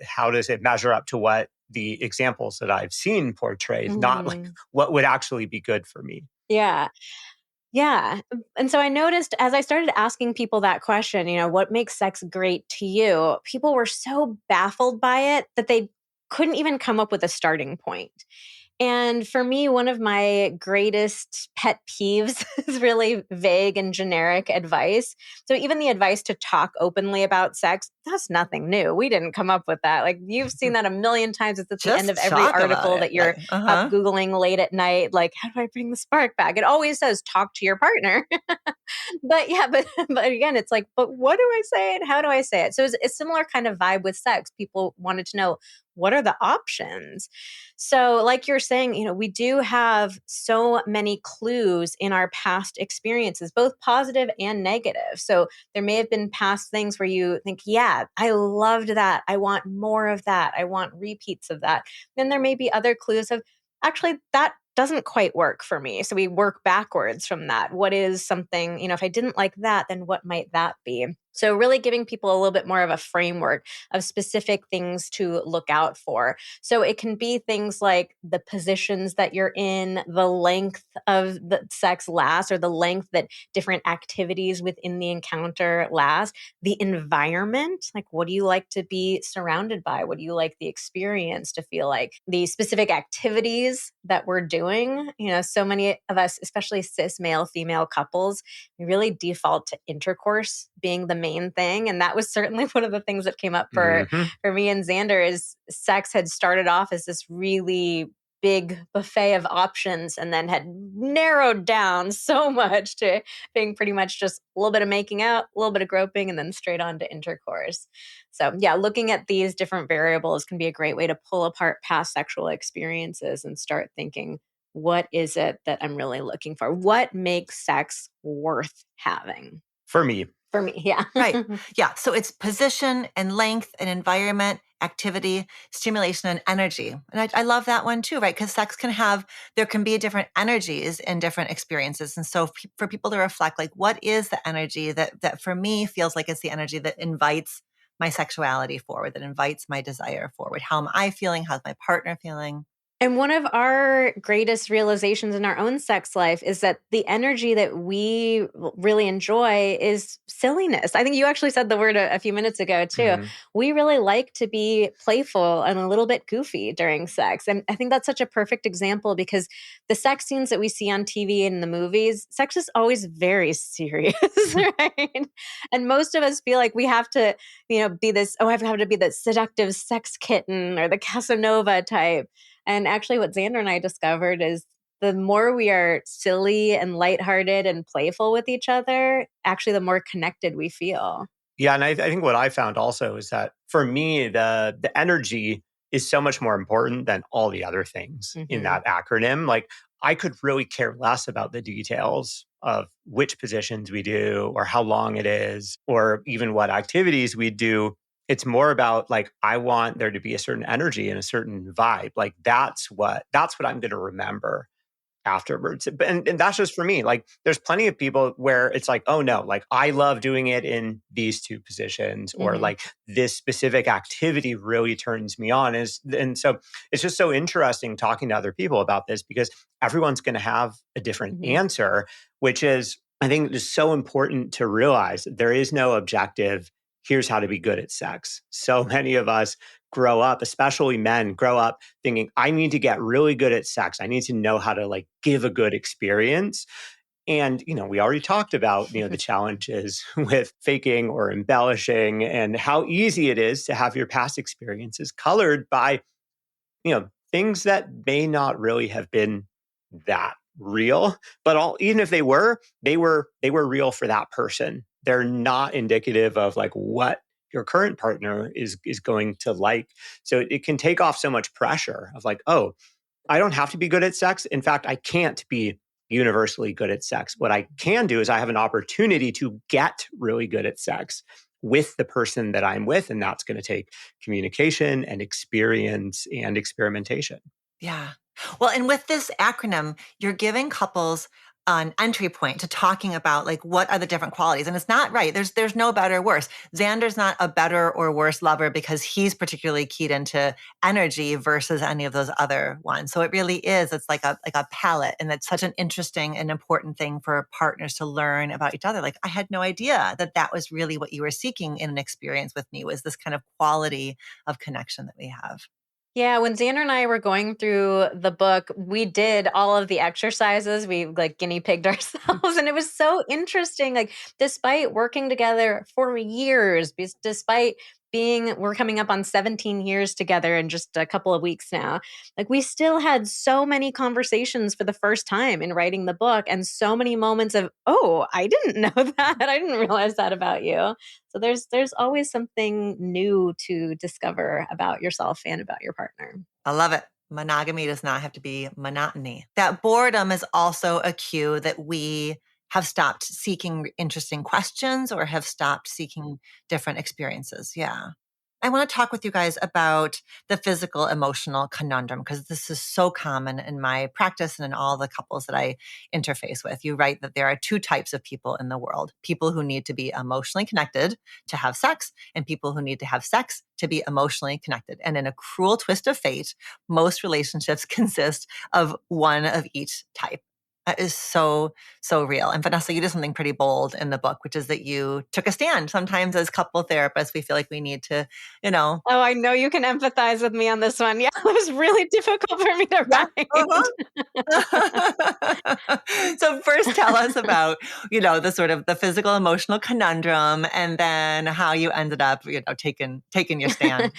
how does it measure up to what the examples that I've seen portrayed, not like what would actually be good for me. Yeah. Yeah. And so I noticed as I started asking people that question, what makes sex great to you? People were so baffled by it that they couldn't even come up with a starting point. And for me, one of my greatest pet peeves is really vague and generic advice. So even the advice to talk openly about sex, that's nothing new. We didn't come up with that. Like you've seen that a million times. It's at the end of every article that you're up Googling late at night. Like, how do I bring the spark back? It always says talk to your partner. But again, it's like, but what do I say and how do I say it? So it's a similar kind of vibe with sex. People wanted to know, what are the options? So like you're saying, we do have so many clues in our past experiences, both positive and negative. So there may have been past things where you think, yeah, I loved that. I want more of that. I want repeats of that. Then there may be other clues of, actually, that doesn't quite work for me. So we work backwards from that. What is something, if I didn't like that, then what might that be? So really giving people a little bit more of a framework of specific things to look out for. So it can be things like the positions that you're in, the length of the sex lasts, or the length that different activities within the encounter last, the environment, like what do you like to be surrounded by? What do you like the experience to feel like? The specific activities that we're doing. So many of us, especially cis male, female couples, we really default to intercourse being the main thing. And that was certainly one of the things that came up for me and Xander is sex had started off as this really big buffet of options and then had narrowed down so much to being pretty much just a little bit of making out, a little bit of groping, and then straight on to intercourse. So yeah, looking at these different variables can be a great way to pull apart past sexual experiences and start thinking, what is it that I'm really looking for? What makes sex worth having? For me, yeah. Right. Yeah. So it's position and length and environment, activity, stimulation, and energy. And I love that one too, right? Because sex there can be different energies in different experiences. And so for people to reflect, like, what is the energy that for me feels like it's the energy that invites my sexuality forward, that invites my desire forward? How am I feeling? How's my partner feeling? And one of our greatest realizations in our own sex life is that the energy that we really enjoy is silliness. I think you actually said the word a few minutes ago, too. We really like to be playful and a little bit goofy during sex. And I think that's such a perfect example because the sex scenes that we see on TV and in the movies, sex is always very serious, right? And most of us feel like we have to, be this, I have to be the seductive sex kitten or the Casanova type. And actually what Xander and I discovered is the more we are silly and lighthearted and playful with each other, actually the more connected we feel. Yeah. And I think what I found also is that for me, the energy is so much more important than all the other things in that acronym. Like I could really care less about the details of which positions we do or how long it is, or even what activities we do. It's more about like, I want there to be a certain energy and a certain vibe. Like that's what I'm going to remember afterwards. And that's just for me. Like there's plenty of people where it's like, oh no, like I love doing it in these two positions, or like this specific activity really turns me on. And so it's just so interesting talking to other people about this because everyone's going to have a different answer, which is I think it's so important to realize that there is no objective. Here's how to be good at sex. So many of us grow up, especially men, grow up thinking, I need to get really good at sex. I need to know how to like give a good experience. And, we already talked about, the challenges with faking or embellishing and how easy it is to have your past experiences colored by, things that may not really have been that real, but even if they were real for that person. They're not indicative of like what your current partner is going to like. So it can take off so much pressure of like, oh, I don't have to be good at sex. In fact, I can't be universally good at sex. What I can do is I have an opportunity to get really good at sex with the person that I'm with. And that's going to take communication and experience and experimentation. Yeah. Well, and with this acronym, you're giving couples an entry point to talking about like what are the different qualities. And it's not right. There's no better or worse. Xander's not a better or worse lover because he's particularly keyed into energy versus any of those other ones. So it really is, it's like a palette. And it's such an interesting and important thing for partners to learn about each other. Like I had no idea that was really what you were seeking in an experience with me, was this kind of quality of connection that we have. Yeah, when Xander and I were going through the book, we did all of the exercises. We like guinea pigged ourselves. And it was so interesting. Like, despite working together for years, despite we're coming up on 17 years together in just a couple of weeks now. Like, we still had so many conversations for the first time in writing the book, and so many moments of, oh, I didn't know that. I didn't realize that about you. So there's always something new to discover about yourself and about your partner. I love it. Monogamy does not have to be monotony. That boredom is also a cue that we have stopped seeking interesting questions or have stopped seeking different experiences. Yeah. I want to talk with you guys about the physical emotional conundrum, because this is so common in my practice and in all the couples that I interface with. You write that there are two types of people in the world: people who need to be emotionally connected to have sex, and people who need to have sex to be emotionally connected. And in a cruel twist of fate, most relationships consist of one of each type. That is so, so real. And Vanessa, you did something pretty bold in the book, which is that you took a stand. Sometimes as couple therapists, we feel like we need to, Oh, I know you can empathize with me on this one. Yeah, it was really difficult for me to write. So first tell us about, the sort of the physical emotional conundrum, and then how you ended up, taking your stand.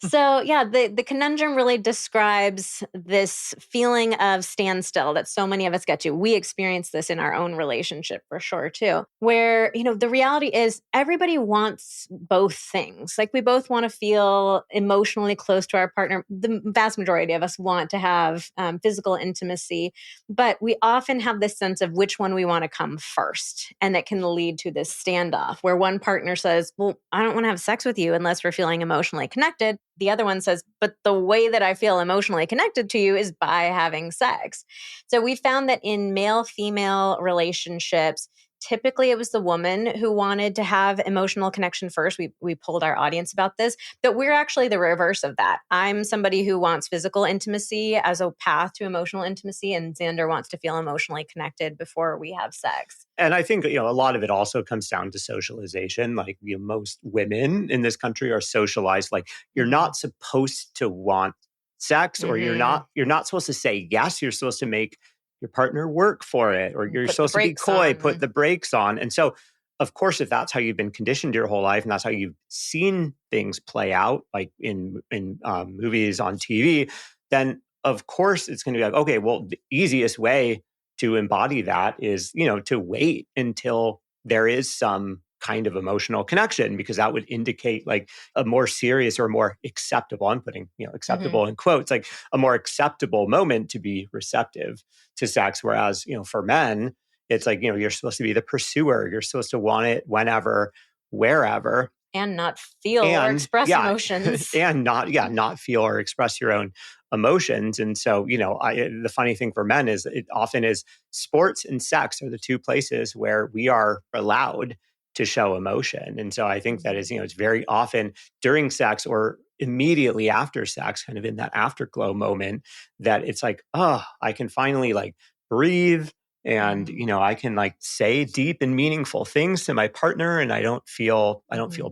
So yeah, the conundrum really describes this feeling of standstill that so many of us get to. We experience this in our own relationship for sure too, where, the reality is everybody wants both things. Like, we both want to feel emotionally close to our partner. The vast majority of us want to have physical intimacy, but we often have this sense of which one we want to come first. And that can lead to this standoff where one partner says, well, I don't want to have sex with you unless we're feeling emotionally connected. The other one says, but the way that I feel emotionally connected to you is by having sex. So we found that in male-female relationships, typically it was the woman who wanted to have emotional connection first. We polled our audience about this, but we're actually the reverse of that. I'm somebody who wants physical intimacy as a path to emotional intimacy, and Xander wants to feel emotionally connected before we have sex. And I think, a lot of it also comes down to socialization. Like, most women in this country are socialized. Like, you're not supposed to want sex, or you're not supposed to say yes. You're supposed to make your partner work for it, or you're supposed to be coy, put the brakes on. And so, of course, if that's how you've been conditioned your whole life, and that's how you've seen things play out, like in movies, on TV, then of course it's going to be like, okay, well, the easiest way to embody that is, to wait until there is some kind of emotional connection, because that would indicate like a more serious or more acceptable, I'm putting, acceptable in quotes, like a more acceptable moment to be receptive to sex. Whereas, for men, it's like, you're supposed to be the pursuer. You're supposed to want it whenever, wherever. And not feel or express emotions. And not feel or express your own emotions. And so, the funny thing for men is it often is sports and sex are the two places where we are allowed to show emotion. And so I think that is, it's very often during sex or immediately after sex, kind of in that afterglow moment, that it's like, oh, I can finally like breathe And, I can like say deep and meaningful things to my partner and I don't feel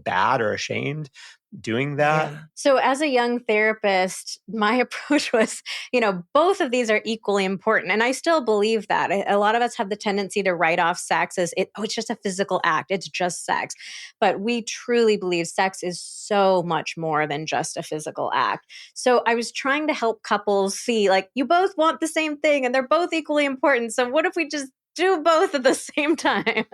bad or ashamed doing that. Yeah. So as a young therapist, my approach was, both of these are equally important. And I still believe that. A lot of us have the tendency to write off sex as, it's just a physical act. It's just sex. But we truly believe sex is so much more than just a physical act. So I was trying to help couples see, like, you both want the same thing and they're both equally important. So what if we just do both at the same time?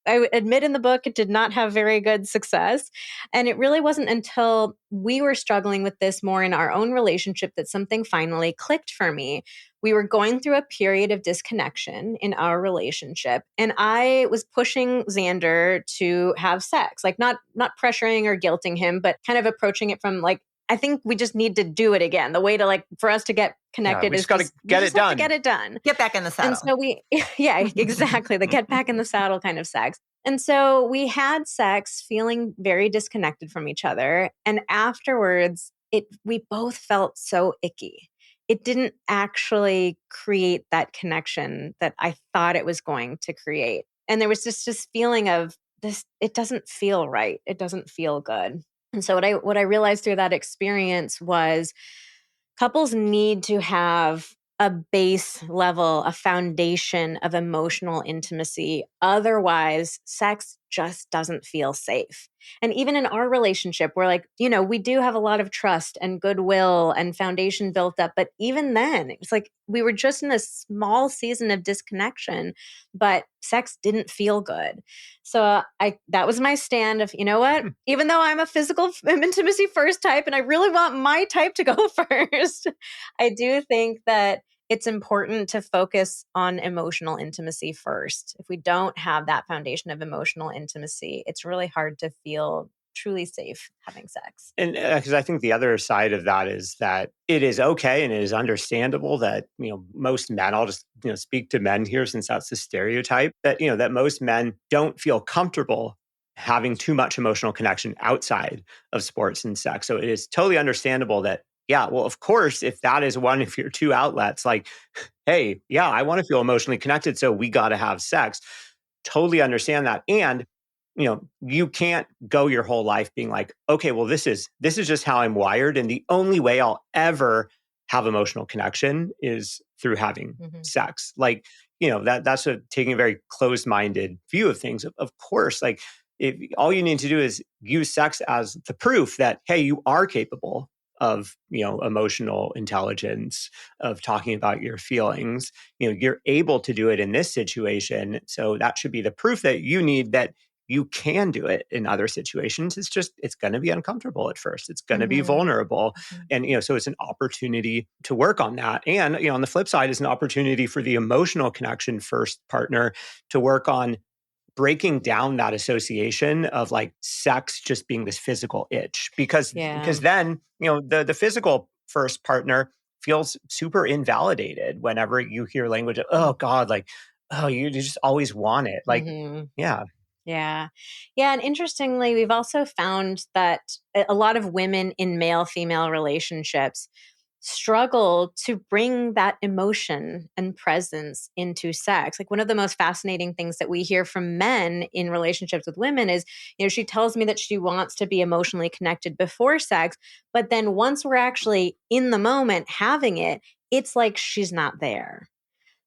I admit in the book it did not have very good success. And it really wasn't until we were struggling with this more in our own relationship that something finally clicked for me. We were going through a period of disconnection in our relationship. And I was pushing Xander to have sex, like not pressuring or guilting him, but kind of approaching it from like, I think we just need to do it again. The way to like, for us to get connected we is just gotta get it done. to get it done. Get back in the saddle. And so yeah, exactly. The get back in the saddle kind of sex. And so we had sex feeling very disconnected from each other. And afterwards, we both felt so icky. It didn't actually create that connection that I thought it was going to create. And there was just this feeling of this, it doesn't feel right. It doesn't feel good. And so what I realized through that experience was couples need to have a base level, a foundation of emotional intimacy. Otherwise, sex just doesn't feel safe. And even in our relationship, we're like, we do have a lot of trust and goodwill and foundation built up. But even then, it's like we were just in a small season of disconnection, but sex didn't feel good. So that was my stand of, even though I'm a physical intimacy first type and I really want my type to go first, I do think that it's important to focus on emotional intimacy first. If we don't have that foundation of emotional intimacy, it's really hard to feel truly safe having sex. And because I think the other side of that is that it is okay and it is understandable that, most men, I'll just, speak to men here since that's the stereotype, that, that most men don't feel comfortable having too much emotional connection outside of sports and sex. So it is totally understandable that, yeah, well, of course, if that is one of your two outlets, like, hey, yeah, I want to feel emotionally connected, so we got to have sex. Totally understand that. And you can't go your whole life being like, okay, well, this is just how I'm wired. And the only way I'll ever have emotional connection is through having sex. Like, that's taking a very closed-minded view of things. Of course, like if all you need to do is use sex as the proof that, hey, you are capable of, emotional intelligence, of talking about your feelings, you're able to do it in this situation. So that should be the proof that you need that you can do it in other situations. It's going to be uncomfortable at first. It's going to be vulnerable. And, so it's an opportunity to work on that. And, on the flip side is an opportunity for the emotional connection first partner to work on breaking down that association of like sex just being this physical itch, because then, the physical first partner feels super invalidated whenever you hear language of, oh God, like, oh, you just always want it. Like, yeah. Yeah. Yeah. And interestingly, we've also found that a lot of women in male-female relationships struggle to bring that emotion and presence into sex. Like one of the most fascinating things that we hear from men in relationships with women is, she tells me that she wants to be emotionally connected before sex, but then once we're actually in the moment having it, it's like she's not there.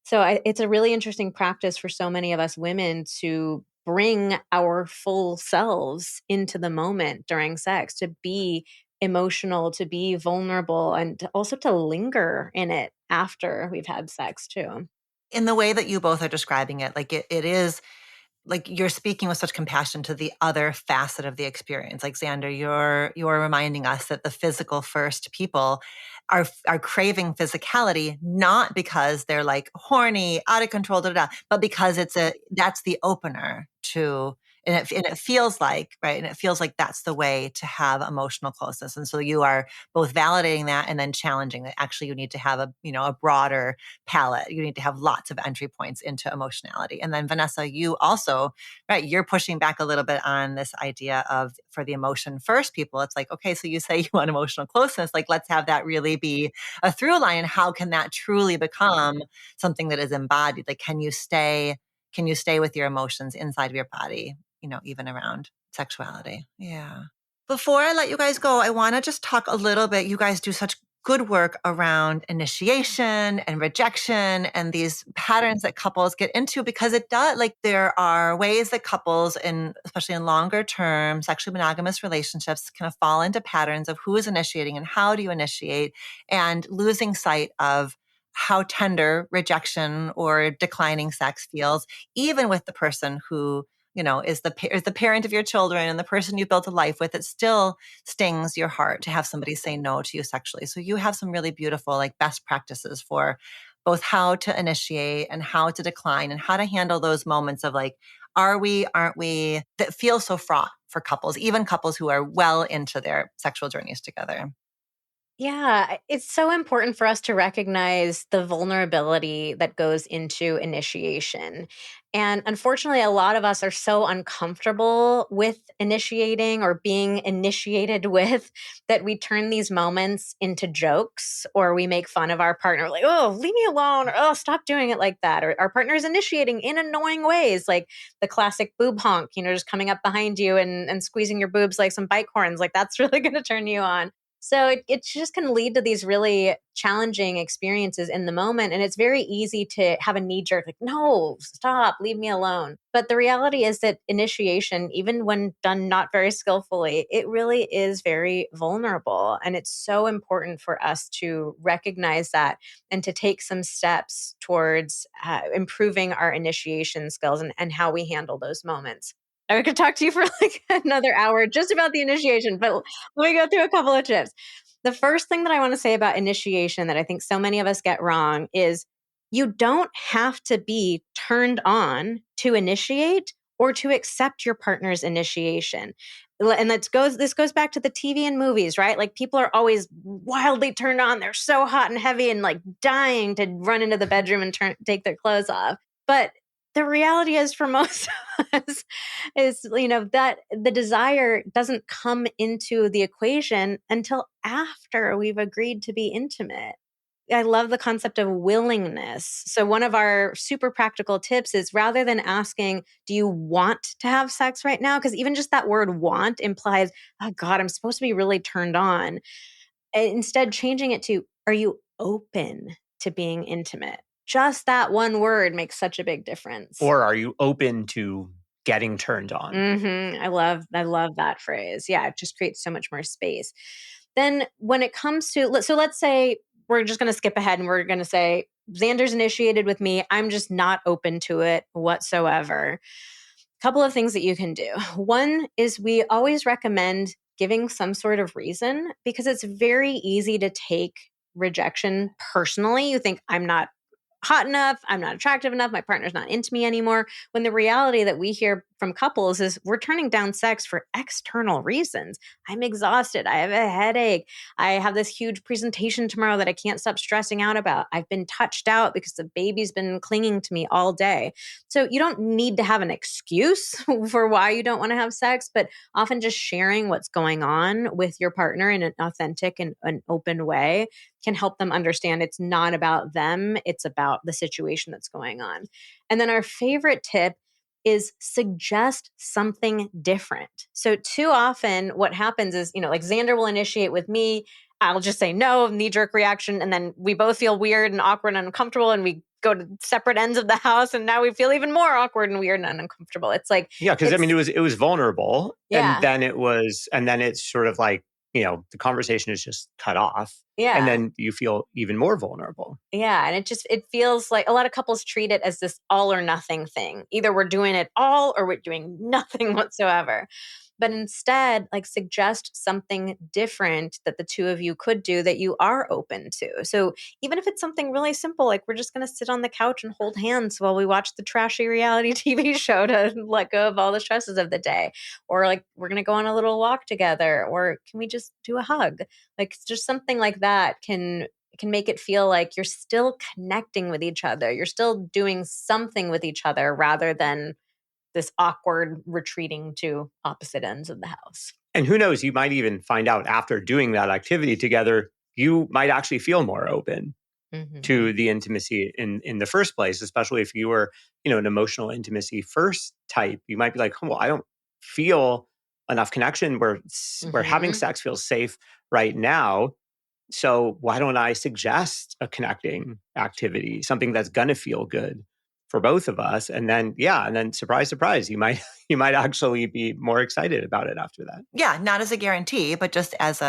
So it's a really interesting practice for so many of us women to bring our full selves into the moment during sex, to be emotional, to be vulnerable, and also to linger in it after we've had sex too. In the way that you both are describing it, like it is like you're speaking with such compassion to the other facet of the experience. Like Xander, you're reminding us that the physical first people are craving physicality, not because they're like horny, out of control, but because that's the opener to And it feels like, right? And it feels like that's the way to have emotional closeness. And so you are both validating that and then challenging that actually you need to have a broader palette. You need to have lots of entry points into emotionality. And then Vanessa, you also, right, you're pushing back a little bit on this idea of for the emotion first people. It's like, okay, so you say you want emotional closeness, like let's have that really be a through line. And how can that truly become something that is embodied? Like, can you stay with your emotions inside of your body, even around sexuality? Yeah. Before I let you guys go, I want to just talk a little bit. You guys do such good work around initiation and rejection and these patterns that couples get into, because it does, like, there are ways that couples, especially in longer term sexually monogamous relationships, kind of fall into patterns of who is initiating and how do you initiate, and losing sight of how tender rejection or declining sex feels, even with the person who is the parent of your children and the person you built a life with. It still stings your heart to have somebody say no to you sexually. So you have some really beautiful, like, best practices for both how to initiate and how to decline and how to handle those moments of like, are we, aren't we, that feel so fraught for couples, even couples who are well into their sexual journeys together. Yeah, it's so important for us to recognize the vulnerability that goes into initiation. And unfortunately, a lot of us are so uncomfortable with initiating or being initiated with that we turn these moments into jokes, or we make fun of our partner, like, oh, leave me alone, or oh, stop doing it like that. Or our partner is initiating in annoying ways, like the classic boob honk, just coming up behind you and squeezing your boobs like some bike horns. Like, that's really going to turn you on. So it just can lead to these really challenging experiences in the moment. And it's very easy to have a knee jerk, like, no, stop, leave me alone. But the reality is that initiation, even when done not very skillfully, it really is very vulnerable. And it's so important for us to recognize that and to take some steps towards improving our initiation skills and how we handle those moments. I could talk to you for like another hour just about the initiation, but let me go through a couple of tips. The first thing that I want to say about initiation that I think so many of us get wrong is you don't have to be turned on to initiate or to accept your partner's initiation. And this goes back to the TV and movies, right? Like, people are always wildly turned on. They're so hot and heavy and like dying to run into the bedroom and take their clothes off. But the reality is, for most of us, is that the desire doesn't come into the equation until after we've agreed to be intimate. I love the concept of willingness. So one of our super practical tips is, rather than asking, do you want to have sex right now? Because even just that word want implies, oh God, I'm supposed to be really turned on. Instead, changing it to, are you open to being intimate? Just that one word makes such a big difference. Or are you open to getting turned on? I love that phrase. Yeah, it just creates so much more space. Then when it comes to, so let's say we're just going to skip ahead and we're going to say, Xander's initiated with me. I'm just not open to it whatsoever. Couple of things that you can do. One is, we always recommend giving some sort of reason, because it's very easy to take rejection personally. You think, I'm not hot enough, I'm not attractive enough, my partner's not into me anymore. When the reality that we hear from couples is, we're turning down sex for external reasons. I'm exhausted. I have a headache. I have this huge presentation tomorrow that I can't stop stressing out about. I've been touched out because the baby's been clinging to me all day. So you don't need to have an excuse for why you don't want to have sex, but often just sharing what's going on with your partner in an authentic and an open way can help them understand it's not about them, it's about the situation that's going on. And then our favorite tip is, suggest something different. So too often what happens is, like, Xander will initiate with me, I'll just say no, knee-jerk reaction, and then we both feel weird and awkward and uncomfortable, and we go to separate ends of the house, and now we feel even more awkward and weird and uncomfortable. It's like, yeah, because it was vulnerable, yeah, and then it's sort of like, the conversation is just cut off, yeah, and then you feel even more vulnerable. yeah, and it feels like a lot of couples treat it as this all or nothing thing. Either we're doing it all or we're doing nothing whatsoever. but instead like suggest something different that the two of you could do that you are open to. So even if it's something really simple, like we're just going to sit on the couch and hold hands while we watch the trashy reality TV show to let go of all the stresses of the day, or like we're going to go on a little walk together, or can we just do a hug? Like just something like that can make it feel like you're still connecting with each other. You're still doing something with each other rather than this awkward retreating to opposite ends of the house. And who knows, you might even find out after doing that activity together, you might actually feel more open to the intimacy in the first place, especially if you were, an emotional intimacy first type. You might be like, oh, well, I don't feel enough connection where having sex feels safe right now. So why don't I suggest a connecting activity, something that's going to feel good for both of us? And then, surprise, surprise, you might actually be more excited about it after that. Yeah, not as a guarantee, but just as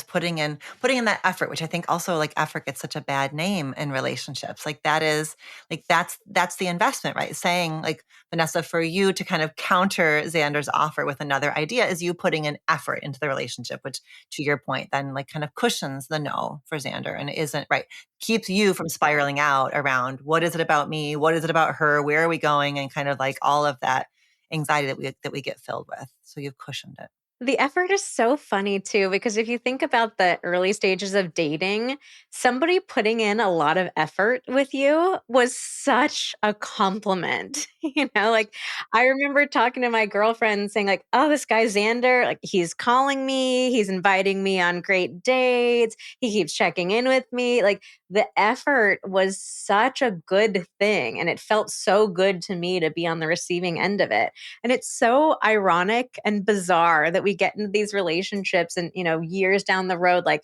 putting in that effort, which I think also like effort gets such a bad name in relationships. Like that's the investment, right? Saying like, Vanessa, for you to kind of counter Xander's offer with another idea is you putting an effort into the relationship, which to your point, then like kind of cushions the no for Xander and isn't right. Keeps you from spiraling out around what is it about me? What is it about her? Where are we going? And kind of like all of that anxiety that we get filled with. So you've cushioned it. The effort is so funny too, because if you think about the early stages of dating, somebody putting in a lot of effort with you was such a compliment. Like I remember talking to my girlfriend saying like, oh, this guy Xander, like he's calling me, he's inviting me on great dates, he keeps checking in with me. Like the effort was such a good thing. And it felt so good to me to be on the receiving end of it. And it's so ironic and bizarre that we get into these relationships and, years down the road, like,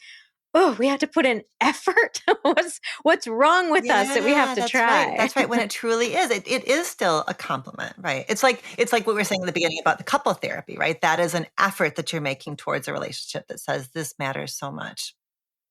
oh, we have to put in effort. What's wrong with us that we have to try? Right. That's right. When it truly is, it is still a compliment, right? It's like what we were saying at the beginning about the couple therapy, right? That is an effort that you're making towards a relationship that says this matters so much.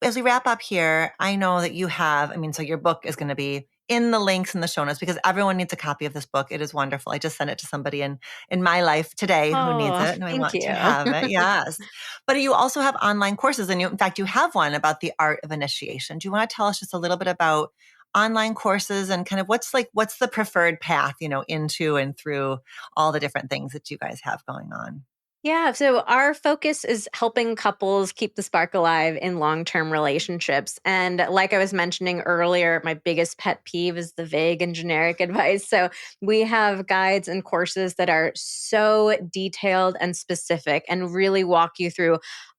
As we wrap up here, I know that you have, so your book is going to be in the links in the show notes because everyone needs a copy of this book. It is wonderful. I just sent it to somebody in my life today who needs it, and I want to have it. Yes. But you also have online courses, and in fact, you have one about the art of initiation. Do you want to tell us just a little bit about online courses and kind of what's the preferred path, into and through all the different things that you guys have going on? Yeah. So our focus is helping couples keep the spark alive in long-term relationships. And like I was mentioning earlier, my biggest pet peeve is the vague and generic advice. So we have guides and courses that are so detailed and specific and really walk you through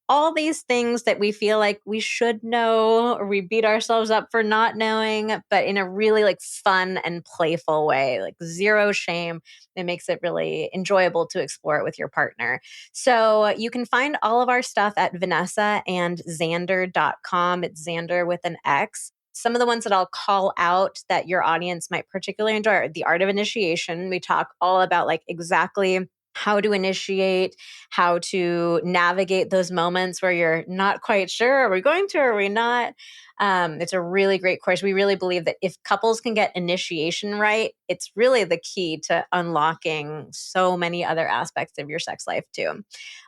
all these things that we feel like we should know or we beat ourselves up for not knowing, but in a really like fun and playful way, like zero shame. It makes it really enjoyable to explore it with your partner. So you can find all of our stuff at vanessaandxander.com. It's Xander with an X. Some of the ones that I'll call out that your audience might particularly enjoy are the art of initiation. We talk all about like exactly how to initiate, how to navigate those moments where you're not quite sure, are we going to, or are we not? It's a really great course. We really believe that if couples can get initiation right, it's really the key to unlocking so many other aspects of your sex life too.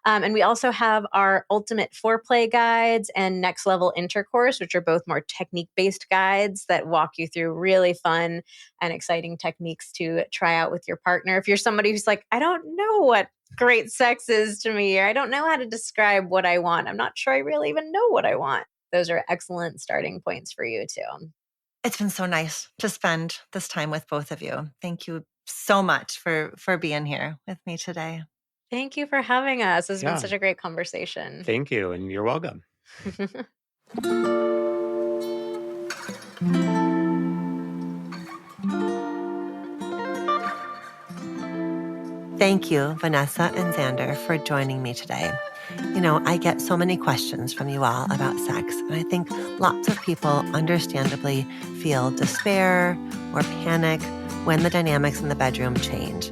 And we also have our ultimate foreplay guides and next level intercourse, which are both more technique-based guides that walk you through really fun and exciting techniques to try out with your partner. If you're somebody who's like, I don't know what great sex is to me, or I don't know how to describe what I want, I'm not sure I really even know what I want, those are excellent starting points for you too. It's been so nice to spend this time with both of you. Thank you so much for being here with me today. Thank you for having us. It's been such a great conversation. Thank you, and you're welcome. Thank you, Vanessa and Xander, for joining me today. I get so many questions from you all about sex, and I think lots of people understandably feel despair or panic when the dynamics in the bedroom change.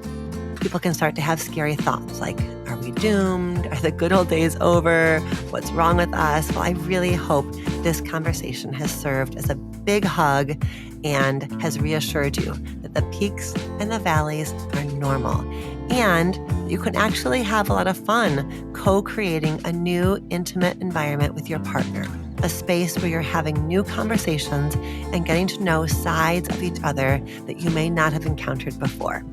People can start to have scary thoughts like, are we doomed? Are the good old days over? What's wrong with us? Well, I really hope this conversation has served as a big hug and has reassured you that the peaks and the valleys are normal, and you can actually have a lot of fun co-creating a new intimate environment with your partner, a space where you're having new conversations and getting to know sides of each other that you may not have encountered before.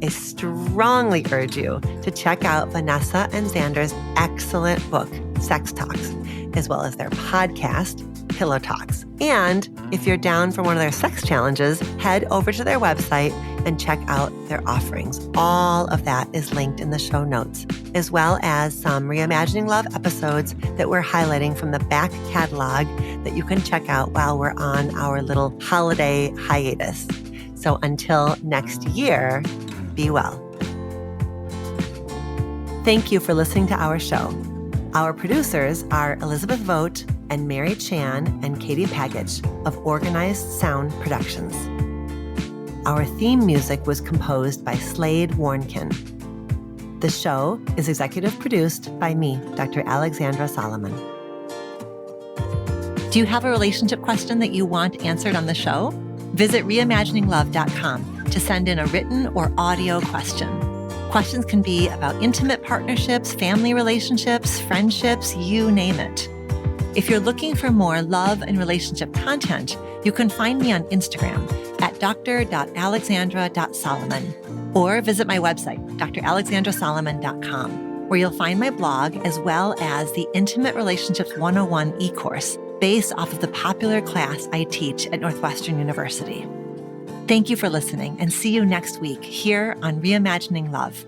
I strongly urge you to check out Vanessa and Xander's excellent book, Sex Talks, as well as their podcast, Pillow Talks. And if you're down for one of their sex challenges, head over to their website and check out their offerings. All of that is linked in the show notes, as well as some Reimagining Love episodes that we're highlighting from the back catalog that you can check out while we're on our little holiday hiatus. So until next year, be well. Thank you for listening to our show. Our producers are Elizabeth Vogt and Mary Chan and Katie Paggage of Organized Sound Productions. Our theme music was composed by Slade Warnkin. The show is executive produced by me, Dr. Alexandra Solomon. Do you have a relationship question that you want answered on the show? Visit reimagininglove.com to send in a written or audio question. Questions can be about intimate partnerships, family relationships, friendships, you name it. If you're looking for more love and relationship content, you can find me on Instagram at dr.alexandra.solomon or visit my website, dralexandrasolomon.com, where you'll find my blog as well as the Intimate Relationships 101 e-course based off of the popular class I teach at Northwestern University. Thank you for listening, and see you next week here on Reimagining Love.